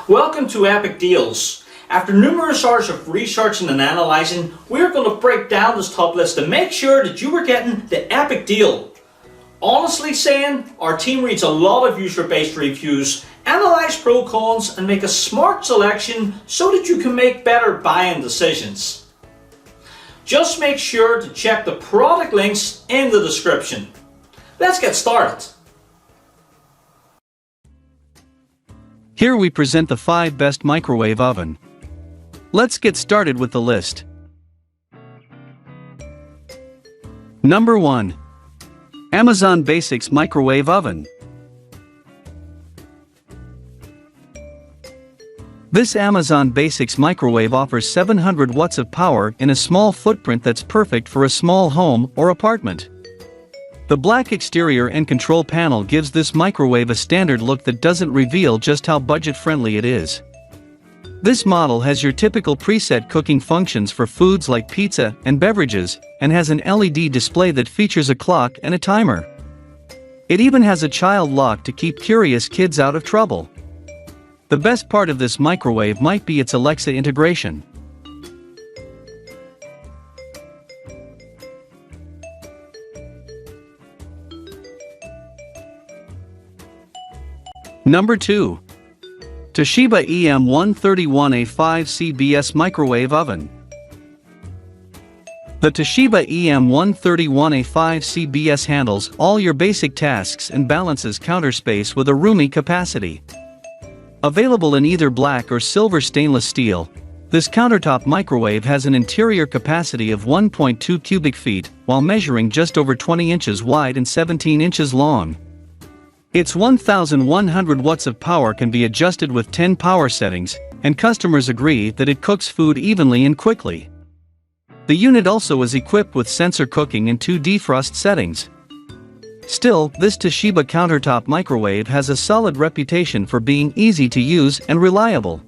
Welcome to Epic Deals. After numerous hours of researching and analysing, we're going to break down this top list to make sure that you are getting the epic deal. Honestly saying, our team reads a lot of user-based reviews, analyse pro cons and make a smart selection so that you can make better buying decisions. Just make sure to check the product links in the description. Let's get started. Here we present the 5 best microwave oven. Let's get started with the list. Number 1. Amazon Basics Microwave Oven. This Amazon Basics microwave offers 700 watts of power in a small footprint that's perfect for a small home or apartment. The black exterior and control panel gives this microwave a standard look that doesn't reveal just how budget-friendly it is. This model has your typical preset cooking functions for foods like pizza and beverages, and has an LED display that features a clock and a timer. It even has a child lock to keep curious kids out of trouble. The best part of this microwave might be its Alexa integration. Number 2. Toshiba EM131A5 CBS Microwave Oven. The Toshiba EM131A5 CBS handles all your basic tasks and balances counter space with a roomy capacity. Available in either black or silver stainless steel, this countertop microwave has an interior capacity of 1.2 cubic feet while measuring just over 20 inches wide and 17 inches long. Its 1,100 watts of power can be adjusted with 10 power settings, and customers agree that it cooks food evenly and quickly. The unit also is equipped with sensor cooking and 2 defrost settings. Still, this Toshiba countertop microwave has a solid reputation for being easy to use and reliable.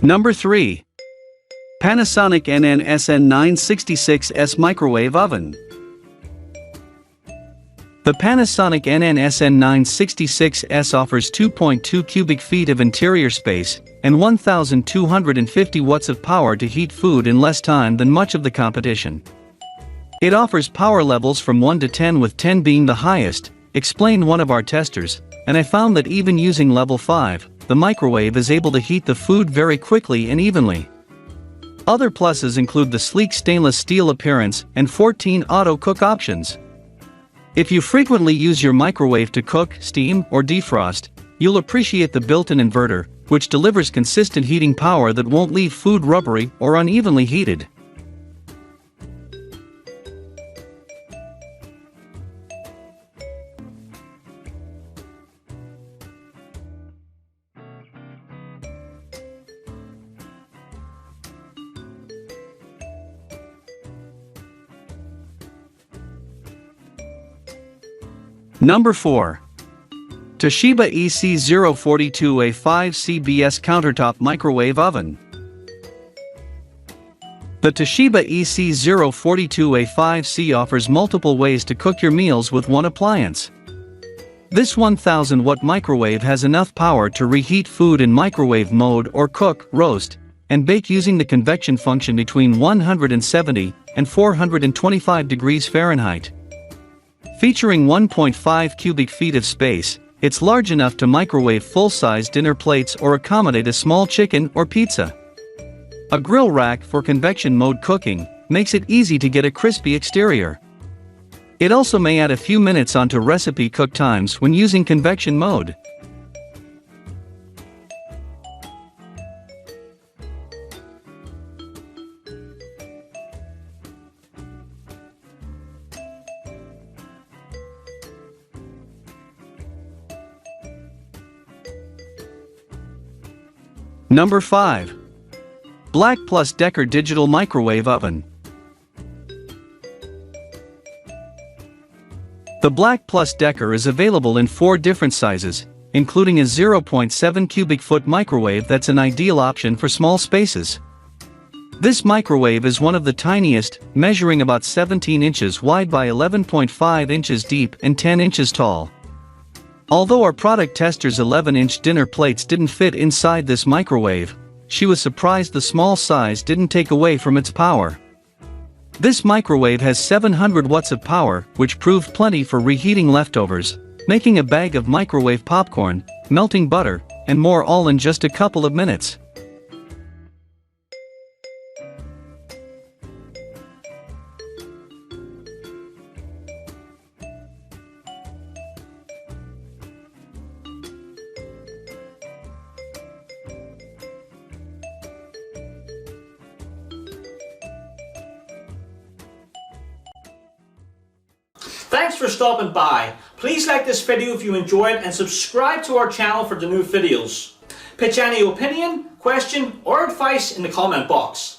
Number 3. Panasonic NN-SN966S Microwave Oven. The Panasonic NN-SN966S offers 2.2 cubic feet of interior space and 1,250 watts of power to heat food in less time than much of the competition. It offers power levels from 1 to 10, with 10 being the highest, explained one of our testers, and I found that even using level 5, the microwave is able to heat the food very quickly and evenly. Other pluses include the sleek stainless steel appearance and 14 auto cook options. If you frequently use your microwave to cook, steam, or defrost, you'll appreciate the built-in inverter, which delivers consistent heating power that won't leave food rubbery or unevenly heated. Number 4. Toshiba EC042A5 CBS Countertop Microwave Oven. The Toshiba EC042A5C offers multiple ways to cook your meals with one appliance. This 1000-watt microwave has enough power to reheat food in microwave mode or cook, roast, and bake using the convection function between 170 and 425 degrees Fahrenheit. Featuring 1.5 cubic feet of space, it's large enough to microwave full-size dinner plates or accommodate a small chicken or pizza. A grill rack for convection mode cooking makes it easy to get a crispy exterior. It also may add a few minutes onto recipe cook times when using convection mode. Number 5. BLACK+DECKER Digital Microwave Oven. The BLACK+DECKER is available in 4 different sizes, including a 0.7 cubic foot microwave that's an ideal option for small spaces. This microwave is one of the tiniest, measuring about 17 inches wide by 11.5 inches deep and 10 inches tall. Although our product tester's 11-inch dinner plates didn't fit inside this microwave, she was surprised the small size didn't take away from its power. This microwave has 700 watts of power, which proved plenty for reheating leftovers, making a bag of microwave popcorn, melting butter, and more all in just a couple of minutes. Thanks for stopping by. Please like this video if you enjoyed and subscribe to our channel for the new videos. Pitch any opinion, question or advice in the comment box.